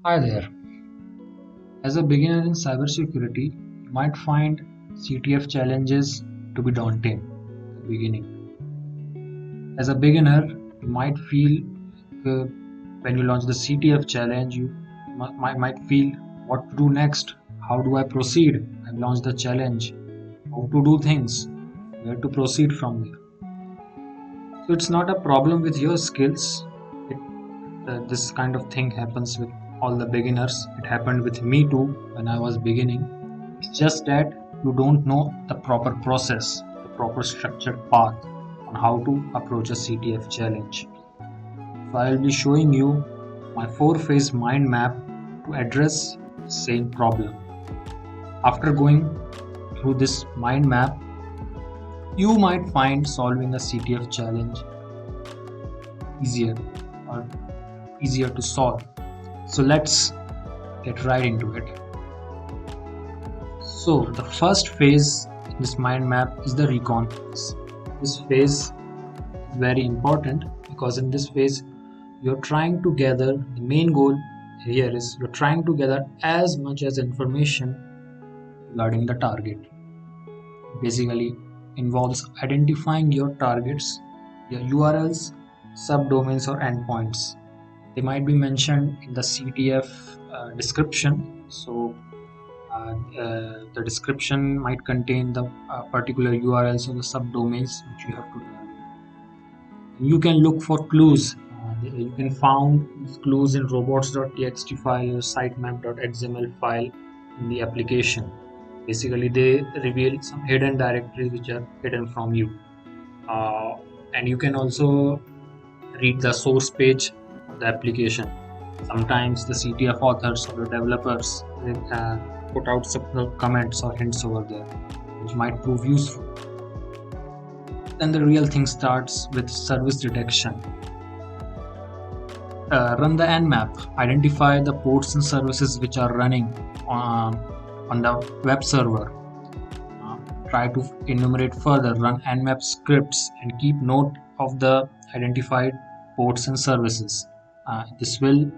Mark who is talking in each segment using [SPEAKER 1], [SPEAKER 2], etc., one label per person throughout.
[SPEAKER 1] Hi there. As a beginner in cybersecurity, you might find CTF challenges to be daunting at the beginning. As a beginner, you might feel uh, when you launch the CTF challenge, you might feel what to do next. How do I proceed? I've launched the challenge. How to do things? Where to proceed from there? So it's not a problem with your skills. This kind of thing happens with all the beginners. It happened with me too when I was beginning. It's just that you don't know the proper process, the proper structured path on how to approach a CTF challenge. So I will be showing you my 4-phase mind map to address the same problem. After going through this mind map, you might find solving a CTF challenge easier or easier to solve. So let's get right into it. So the first phase in this mind map is the recon phase. This phase is very important because in this phase you're trying to gather, the main goal here is you're trying to gather as much as information regarding the target. Basically involves identifying your targets, your URLs, subdomains or endpoints. They might be mentioned in the CTF description. So the description might contain the particular URLs or the subdomains which you have to target. You can look for clues. You can find these clues in robots.txt file or sitemap.xml file in the application. Basically, they reveal some hidden directories which are hidden from you. And you can also read the source page of the application. Sometimes the CTF authors or the developers put out some comments or hints over there which might prove useful. Then the real thing starts with service detection. Run the nmap, identify the ports and services which are running on the web server. Try to enumerate further, run nmap scripts and keep note of the identified ports and services. This will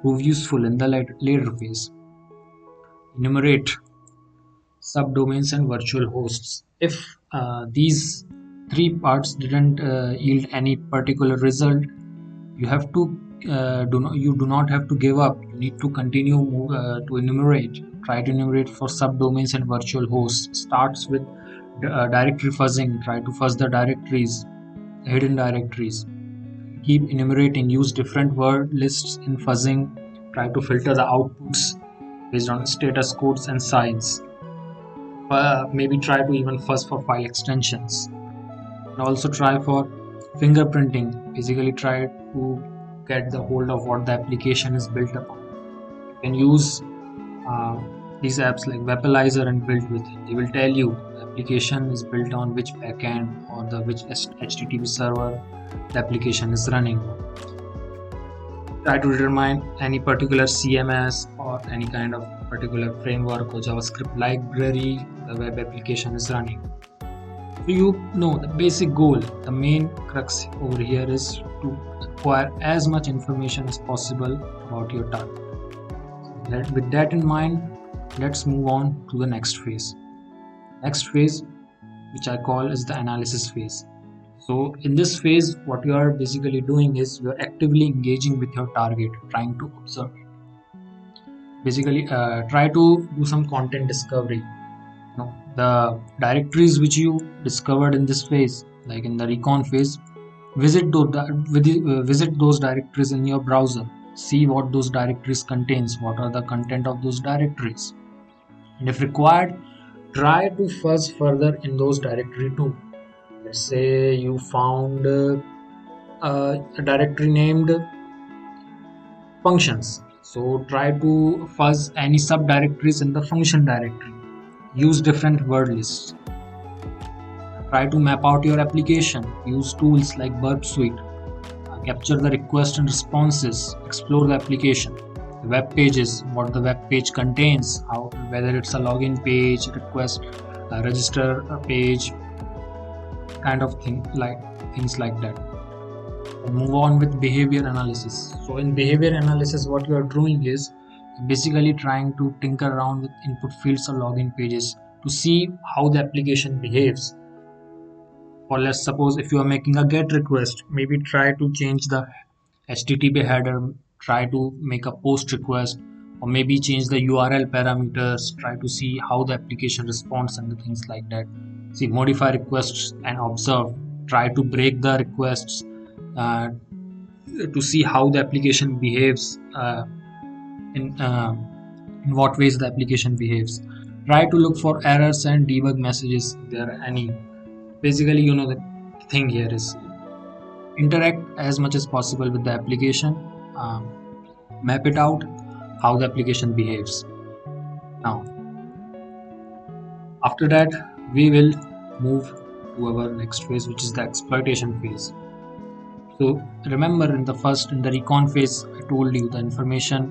[SPEAKER 1] prove useful in the later phase. Enumerate subdomains and virtual hosts. If these three parts didn't yield any particular result, you have to you do not have to give up. You need to continue to enumerate. Try to enumerate for subdomains and virtual hosts. Starts with directory fuzzing. Try to fuzz the directories, the hidden directories. Keep enumerating. Use different word lists in fuzzing. Try to filter the outputs based on status codes and signs. Maybe try to even fuzz for file extensions. And also try for fingerprinting. Basically try to get the hold of what the application is built upon. You can use these apps like Webalizer and build with it. They will tell you the application is built on which backend or the which HTTP server the application is running. Try to determine any particular CMS or any kind of particular framework or JavaScript library the web application is running. So you know the basic goal, the main crux over here is to acquire as much information as possible about your target. So with that in mind, let's move on to the next phase. Next phase, which I call is the analysis phase. So in this phase, what you are basically doing is you are actively engaging with your target, trying to observe it. Basically, try to do some content discovery. The directories which you discovered in this phase, like in the recon phase, visit those directories in your browser. See what those directories contains, what are the content of those directories, and if required, try to fuzz further in those directory too. Let's say you found a directory named functions, so try to fuzz any subdirectories in the function directory. Use different word lists. Try to map out your application. Use tools like Burp Suite. Capture the request and responses. Explore the application. The web pages, what the web page contains, whether it's a login page, request, register a page, kind of things like that. And move on with behavior analysis. So in behavior analysis, what you are doing is basically trying to tinker around with input fields or login pages to see how the application behaves. Or let's suppose if you are making a GET request, maybe try to change the HTTP header, try to make a POST request, or maybe change the URL parameters, try to see how the application responds and the things like that. See, modify requests and observe, try to break the requests uh, to see how the application behaves, in what ways the application behaves. Try to look for errors and debug messages if there are any. Basically, the thing here is interact as much as possible with the application, map it out how the application behaves. Now, after that, we will move to our next phase, which is the exploitation phase. So remember, in the recon phase, I told you the information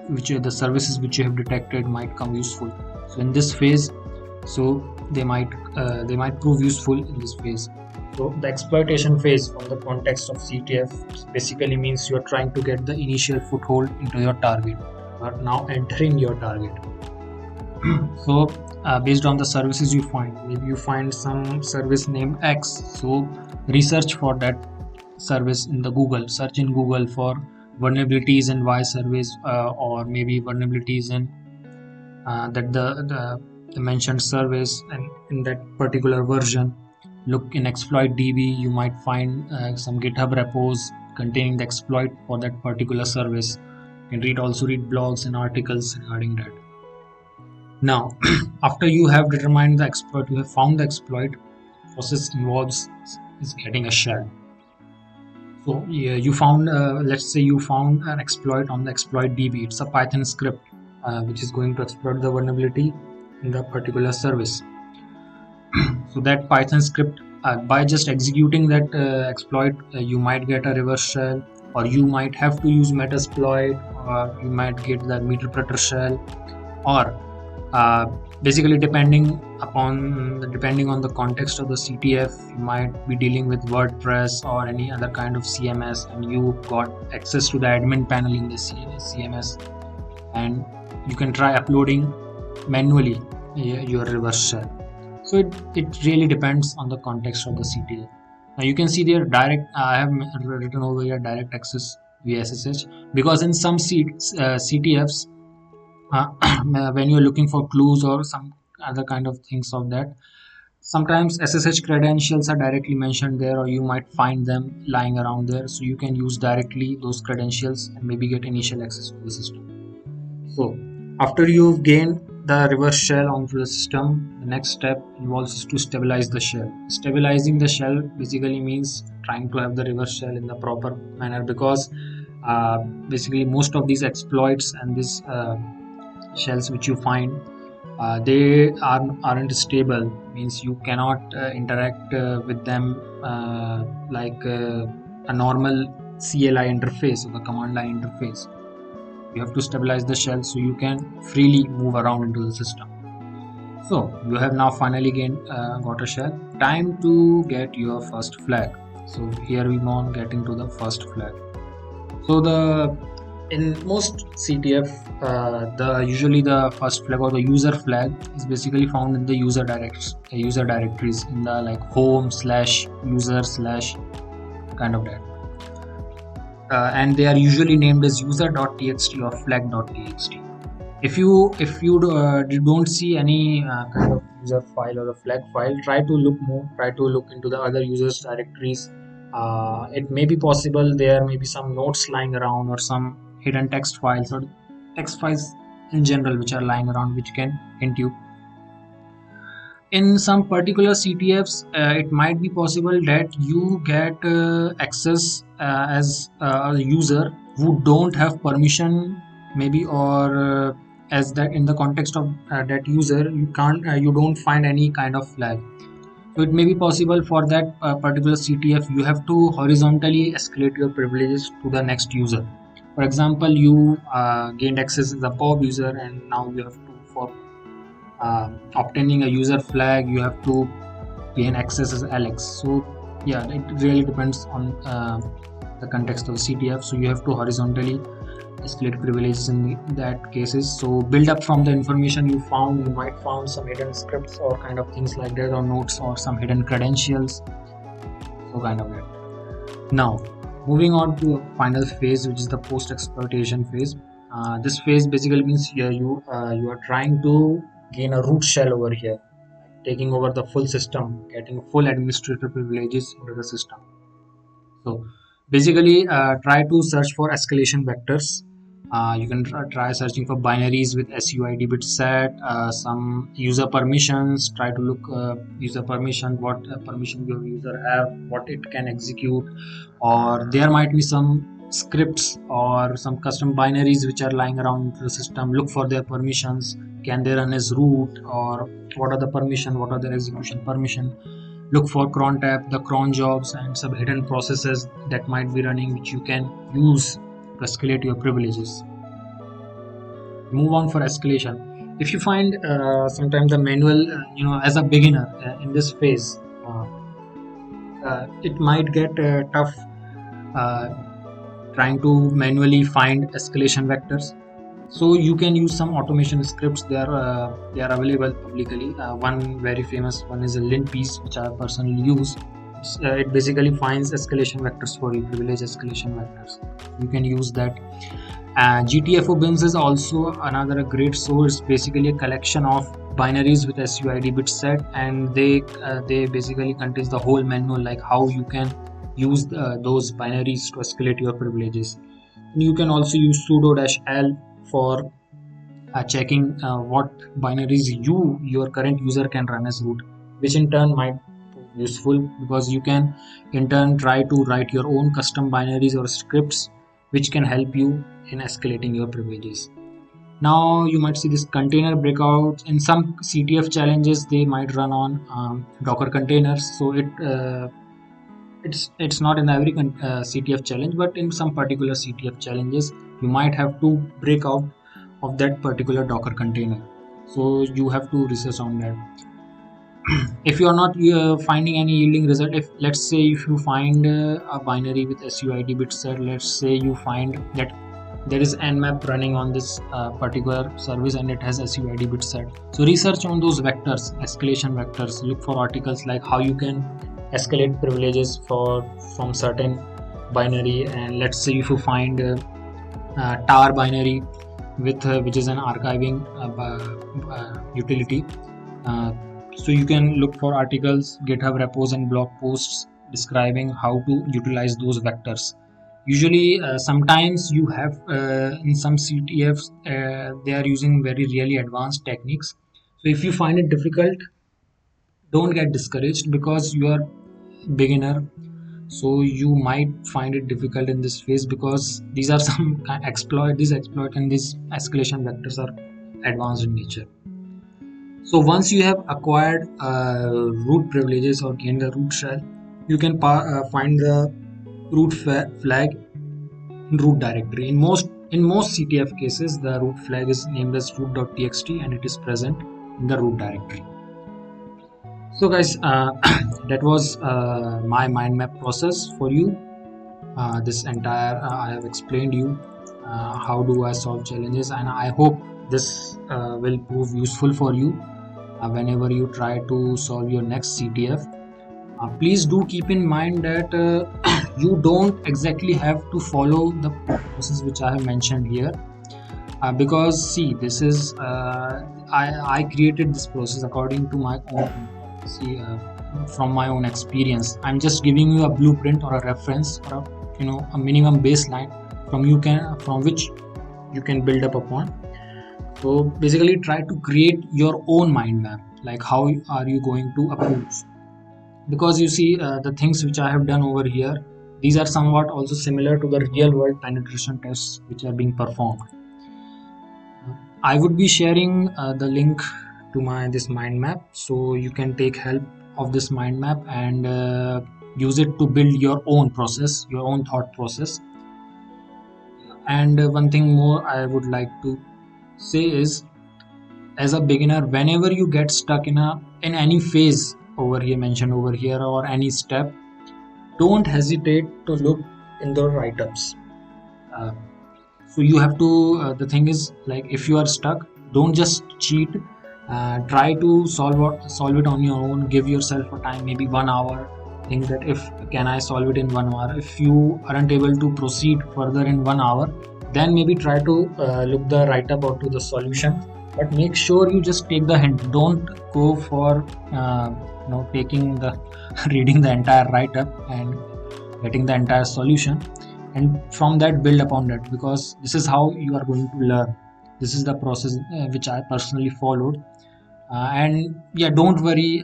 [SPEAKER 1] which are the services which you have detected might come useful. So in this phase, they might prove useful in this phase. So the exploitation phase, from the context of CTF, basically means you are trying to get the initial foothold into your target. You are now entering your target. So based on the services you find, maybe you find some service named X, so research for that service in the Google, search in Google for vulnerabilities in Y service, or maybe vulnerabilities in that the mentioned service, and in that particular version. Look in exploit DB, you might find some GitHub repos containing the exploit for that particular service. You can also read blogs and articles regarding that. Now, after you have determined the exploit, you have found the exploit, process involves is getting a shell. So yeah, you found, let's say you found an exploit on the exploit DB. It's a Python script which is going to exploit the vulnerability in the particular service. So that Python script, by just executing that exploit, you might get a reverse shell, or you might have to use Metasploit, or you might get the meterpreter shell, or basically depending on the context of the CTF, you might be dealing with WordPress or any other kind of CMS, and you got access to the admin panel in the CMS, and you can try uploading manually your reverse shell. So it really depends on the context of the CTF. Now you can see there direct, I have written over here direct access via SSH, because in some CTFs, when you're looking for clues or some other kind of things of that, sometimes SSH credentials are directly mentioned there, or you might find them lying around there, so you can use directly those credentials and maybe get initial access to the system. So after you've gained the reverse shell onto the system, the next step involves to stabilize the shell. Stabilizing the shell basically means trying to have the reverse shell in the proper manner, because basically most of these exploits and these shells which you find, they aren't stable, means you cannot interact with them like a normal CLI interface or the command line interface. You have to stabilize the shell so you can freely move around into the system. So you have now finally got a shell. Time to get your first flag. So here we go on getting to the first flag. So in most CTF, usually the first flag or the user flag is basically found in the user directories in the like home/user/ kind of that. And they are usually named as user.txt or flag.txt. If you don't see any kind of user file or a flag file, try to look into the other users directories. It may be possible there may be some notes lying around, or some hidden text files, or text files in general which are lying around, which can hint you. In some particular CTFs, it might be possible that you get access as a user who don't have permission, maybe, or as that in the context of that user, you don't find any kind of flag. So it may be possible for that particular CTF, you have to horizontally escalate your privileges to the next user. For example, you gained access as a POB user, and now you have to, for obtaining a user flag, you have to gain access as Alex. So yeah, it really depends on the context of CTF. So you have to horizontally escalate privileges in that cases. So build up from the information you found. You might found some hidden scripts or kind of things like that, or notes or some hidden credentials, so kind of that. Now moving on to a final phase, which is the post exploitation phase. This phase basically means you are trying to gain a root shell over here, taking over the full system, getting full administrative privileges into the system. So basically, try to search for escalation vectors. You can try searching for binaries with SUID bit set, some user permissions. Try to look user permission, what permission your user have, what it can execute, or there might be some scripts or some custom binaries which are lying around the system. Look for their permissions. Can they run as root, or what are the permission? What are their execution permission? Look for cron tab, the cron jobs, and some hidden processes that might be running, which you can use to escalate your privileges. Move on for escalation. If you find sometimes the manual, as a beginner in this phase, it might get tough uh, trying to manually find escalation vectors. So you can use some automation scripts. They are available publicly. One very famous one is a lint piece, which I personally use. It basically finds escalation vectors for you, privilege escalation vectors. You can use that. GTFO bins is also another great source. Basically a collection of binaries with SUID bit set, and they basically contains the whole manual, like how you can use those binaries to escalate your privileges. You can also use sudo-l for checking what binaries your current user can run as root, which in turn might be useful, because you can in turn try to write your own custom binaries or scripts which can help you in escalating your privileges. Now you might see this container breakouts. In some CTF challenges, they might run on Docker containers. So it's not in every CTF challenge, but in some particular CTF challenges, you might have to break out of that particular Docker container. So you have to research on that. If you are not finding any yielding result, if let's say if you find a binary with SUID bit set, let's say you find that there is nmap running on this particular service and it has SUID bit set, so research on those vectors, escalation vectors. Look for articles like how you can escalate privileges from certain binary. And let's say if you find tar binary with which is an archiving utility, so you can look for articles, GitHub repos, and blog posts describing how to utilize those vectors. Usually, sometimes you have in some CTFs, they are using very really advanced techniques. So if you find it difficult, don't get discouraged, because you are beginner. So you might find it difficult in this phase, because these are some exploit and these escalation vectors are advanced in nature. So once you have acquired root privileges or gained the root shell, you can find the root flag in root directory. In most CTF cases, the root flag is named as root.txt and it is present in the root directory. So guys, that was my mind map process for you. This entire I have explained you how do I solve challenges, and I hope this will prove useful for you whenever you try to solve your next CTF. Please do keep in mind that you don't exactly have to follow the process which I have mentioned here, because see, this is I created this process according to my own from my own experience. I'm just giving you a blueprint or a reference, or a minimum baseline from which you can build up upon. So basically try to create your own mind map, like how are you going to approach, because you see the things which I have done over here, these are somewhat also similar to the real world penetration tests which are being performed. I would be sharing the link to this mind map, so you can take help of this mind map and use it to build your own process, your own thought process. And one thing more I would like to say is, as a beginner, whenever you get stuck in any phase mentioned over here, or any step, don't hesitate to look in the write-ups. So you have to the thing is, like, if you are stuck, don't just cheat. Try to solve it on your own. Give yourself a time, maybe 1 hour. Think that, if can I solve it in 1 hour. If you aren't able to proceed further in 1 hour, then maybe try to look the write up or to the solution. But make sure you just take the hint. Don't go for taking the reading the entire write up and getting the entire solution, and from that build upon that, because this is how you are going to learn. This is the process which I personally followed. And yeah, don't worry,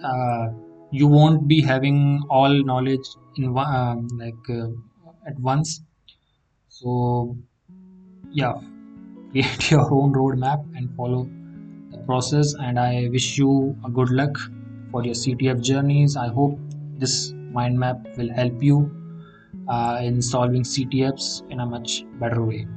[SPEAKER 1] you won't be having all knowledge in at once. So yeah, create your own roadmap and follow the process, and I wish you a good luck for your CTF journeys. I hope this mind map will help you in solving CTFs in a much better way.